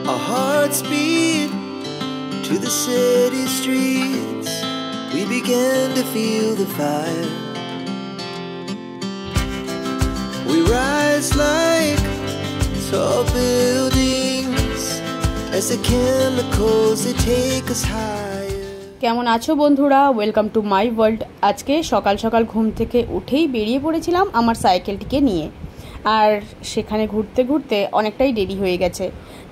Our hearts beat to the city streets. We began to feel the fire. We rise like tall buildings as the chemicals they take us higher. কেমন আছো বন্ধুরা? Welcome to my world. আজকে সকাল সকাল ঘুম থেকে উঠেই বেরিয়ে পড়েছিলাম আমার সাইকেলটিকে নিয়ে, আর সেখানে ঘুরতে ঘুরতে অনেকটাই দেরি হয়ে গেছে।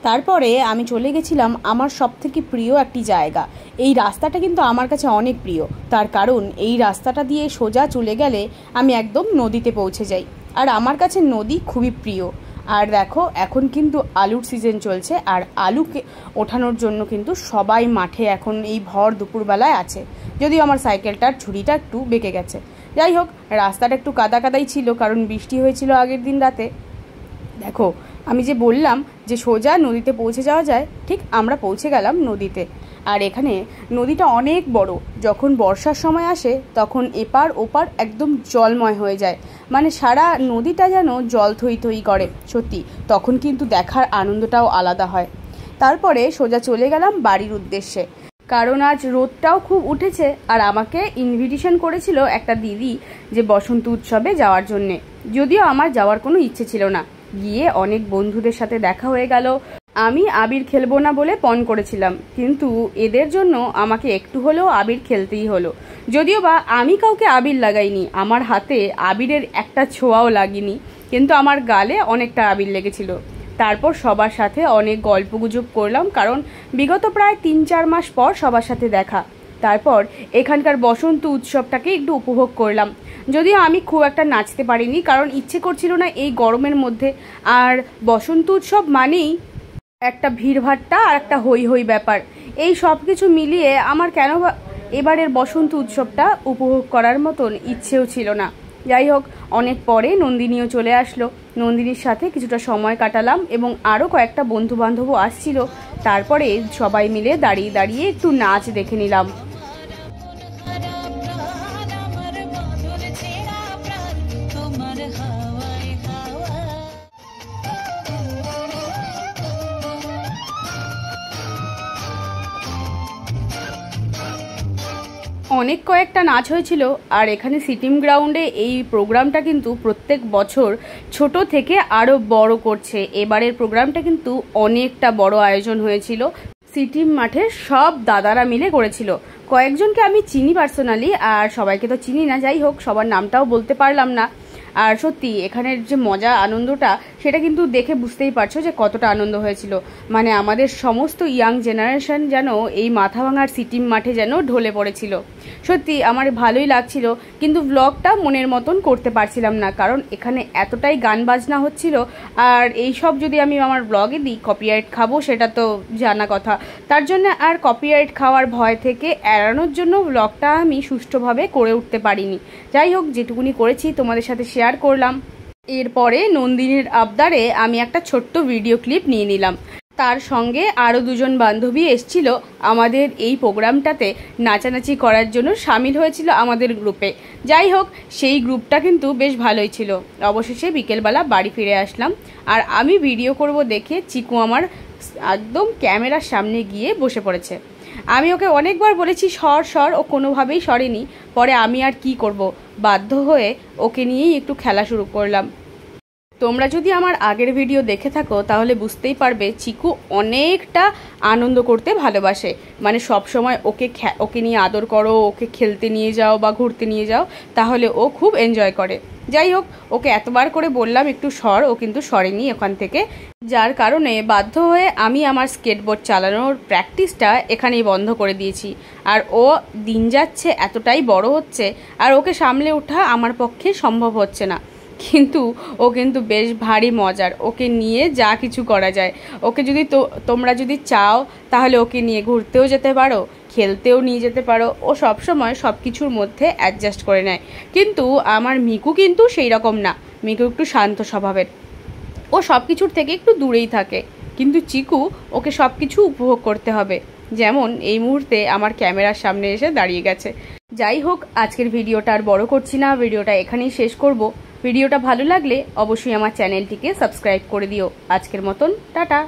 তারপরে আমি চলে গেছিলাম আমার সবথেকে প্রিয় একটি জায়গা। এই রাস্তাটা কিন্তু আমার কাছে অনেক প্রিয়, তার কারণ এই রাস্তাটা দিয়ে সোজা চলে গেলে আমি একদম নদীতে পৌঁছে যাই, আর আমার কাছে নদী খুবই প্রিয়। আর দেখো, এখন কিন্তু আলুর সিজন চলছে, আর আলুকে ওঠানোর জন্য কিন্তু সবাই মাঠে এখন এই ভর দুপুরবেলায় আছে। যদিও আমার সাইকেলটার ঝুড়িটা একটু বেঁকে গেছে। যাই হোক, রাস্তাটা একটু কাদা কাদাই ছিল, কারণ বৃষ্টি হয়েছিল আগের দিন রাতে। দেখো, আমি যে বললাম যে সোজা নদীতে পৌঁছে যাওয়া যায়, ঠিক আমরা পৌঁছে গেলাম নদীতে। আর এখানে নদীটা অনেক বড়। যখন বর্ষার সময় আসে তখন এপার ওপার একদম জলময় হয়ে যায়, মানে সারা নদীটা যেন জল থই থই করে। সত্যি, তখন কিন্তু দেখার আনন্দটাও আলাদা হয়। তারপরে সোজা চলে গেলাম বাড়ির উদ্দেশ্যে, কারণ আজ রোদটাও খুব উঠেছে। আর আমাকে ইনভিটেশন করেছিল একটা দিদি যে বসন্ত উৎসবে যাওয়ার জন্যে, যদিও আমার যাওয়ার কোনো ইচ্ছে ছিল না। গিয়ে অনেক বন্ধুদের সাথে দেখা হয়ে গেল। আমি আবির খেলবো না বলে পণ করেছিলাম, কিন্তু এদের জন্য আমাকে একটু হলেও আবির খেলতেই হলো। যদিও বা আমি কাউকে আবির লাগাইনি, আমার হাতে আবিরের একটা ছোঁয়াও লাগেনি, কিন্তু আমার গালে অনেকটা আবির লেগেছিল। তারপর সবার সাথে অনেক গল্পগুজব করলাম, কারণ বিগত প্রায় 3-4 মাস পর সবার সাথে দেখা। তারপর এখানকার বসন্ত উৎসবটাকে একটু উপভোগ করলাম। যদিও আমি খুব একটা নাচতে পারিনি, কারণ ইচ্ছে করছিল না এই গরমের মধ্যে। আর বসন্ত উৎসব মানেই একটা ভিড়ভাট্টা আর একটা হই হই ব্যাপার। এই সব কিছু মিলিয়ে আমার কেন এবারের বসন্ত উৎসবটা উপভোগ করার মতন ইচ্ছেও ছিল না। যাই হোক, অনেক পরে নন্দিনীও চলে আসলো। নন্দিনীর সাথে কিছুটা সময় কাটালাম, এবং আরও কয়েকটা বন্ধু বান্ধবও আসছিল। তারপরে সবাই মিলে দাঁড়িয়ে দাঁড়িয়ে একটু নাচ দেখে নিলাম। অনেক কয়েকটা নাচ হয়েছিল। আর এখানে সিটিম গ্রাউন্ডে এই প্রোগ্রামটা কিন্তু প্রত্যেক বছর ছোট থেকে আরও বড় করছে। এবারের প্রোগ্রামটা কিন্তু অনেকটা বড় আয়োজন হয়েছিল। সিটিম মাঠে সব দাদারা মিলে করেছিল। কয়েকজনকে আমি চিনি পার্সোনালি, আর সবাইকে তো চিনি না। যাই হোক, সবার নামটাও বলতে পারলাম না। আর সত্যি এখানের যে মজা আনন্দটা, সেটা কিন্তু দেখে বুঝতেই পারছো যে কতটা আনন্দ হয়েছিল। মানে আমাদের সমস্ত ইয়াং জেনারেশন যেন এই মাথাভাঙার সিটিম মাঠে যেন ঢলে পড়েছিল। সত্যি আমার ভালোই লাগছিল, কিন্তু ব্লগটা মনের মতন করতে পারছিলাম না, কারণ এখানে এতটাই গান বাজনা হচ্ছিল। আর এই সব যদি আমি আমার ব্লগে দিই, কপিরাইট খাবো, সেটা তো জানা কথা। তার জন্য আর কপিরাইট খাওয়ার ভয় থেকে এড়ানোর জন্য ব্লগটা আমি সুষ্ঠুভাবে করে উঠতে পারিনি। যাই হোক, যেটুকুনি করেছি তোমাদের সাথে শেয়ার করলাম। এরপরে নন্দিনীর আবদারে আমি একটা ছোট্ট ভিডিও ক্লিপ নিয়ে নিলাম। তার সঙ্গে আরও 2জন বান্ধবী এসছিল আমাদের এই প্রোগ্রামটাতে নাচানাচি করার জন্য, সামিল হয়েছিল আমাদের গ্রুপে। যাই হোক, সেই গ্রুপটা কিন্তু বেশ ভালোই ছিল। অবশেষে বিকেলবেলা বাড়ি ফিরে আসলাম, আর আমি ভিডিও করব দেখে চিকু আমার একদম ক্যামেরার সামনে গিয়ে বসে পড়েছে। আমি ওকে অনেকবার বলেছি সর, ও কোনোভাবেই সরেনি। পরে আমি আর কি করব, বাধ্য হয়ে ওকে নিয়েই একটু খেলা শুরু করলাম। তোমরা যদি আমার আগের ভিডিও দেখে থাকো তাহলে বুঝতেই পারবে চিকু অনেকটা আনন্দ করতে ভালোবাসে। মানে সব সময় ওকে নিয়ে আদর করো, ওকে খেলতে নিয়ে যাও বা ঘুরতে নিয়ে যাও, তাহলে ও খুব এনজয় করে। যাই হোক, ওকে এতবার করে বললাম একটু সর, ও কিন্তু সরেনি ওখান থেকে। যার কারণে বাধ্য হয়ে আমি আমার স্কেটবোর্ড চালানোর প্র্যাকটিসটা এখানেই বন্ধ করে দিয়েছি। আর ও দিন যাচ্ছে এতটাই বড় হচ্ছে, আর ওকে সামলে ওঠা আমার পক্ষে সম্ভব হচ্ছে না। কিন্তু ও কিন্তু বেশ ভারী মজার, ওকে নিয়ে যা কিছু করা যায়। ওকে যদি তোমরা যদি চাও তাহলে ওকে নিয়ে ঘুরতেও যেতে পারো, খেলতেও নিয়ে যেতে পারো। ও সবসময় সব কিছুর মধ্যে অ্যাডজাস্ট করে নেয়। কিন্তু আমার মিকু কিন্তু সেই রকম না। মিকু একটু শান্ত স্বভাবের, ও সব কিছুর থেকে একটু দূরেই থাকে। কিন্তু চিকু, ওকে সব কিছু উপভোগ করতে হবে। যেমন এই মুহূর্তে আমার ক্যামেরার সামনে এসে দাঁড়িয়ে গেছে। যাই হোক, আজকের ভিডিওটা আর বড় করছি না, ভিডিওটা এখানেই শেষ করব। ভিডিওটা ভালো লাগলে অবশ্যই আমার চ্যানেলটিকে সাবস্ক্রাইব করে দিও। আজকের মতন টাটা।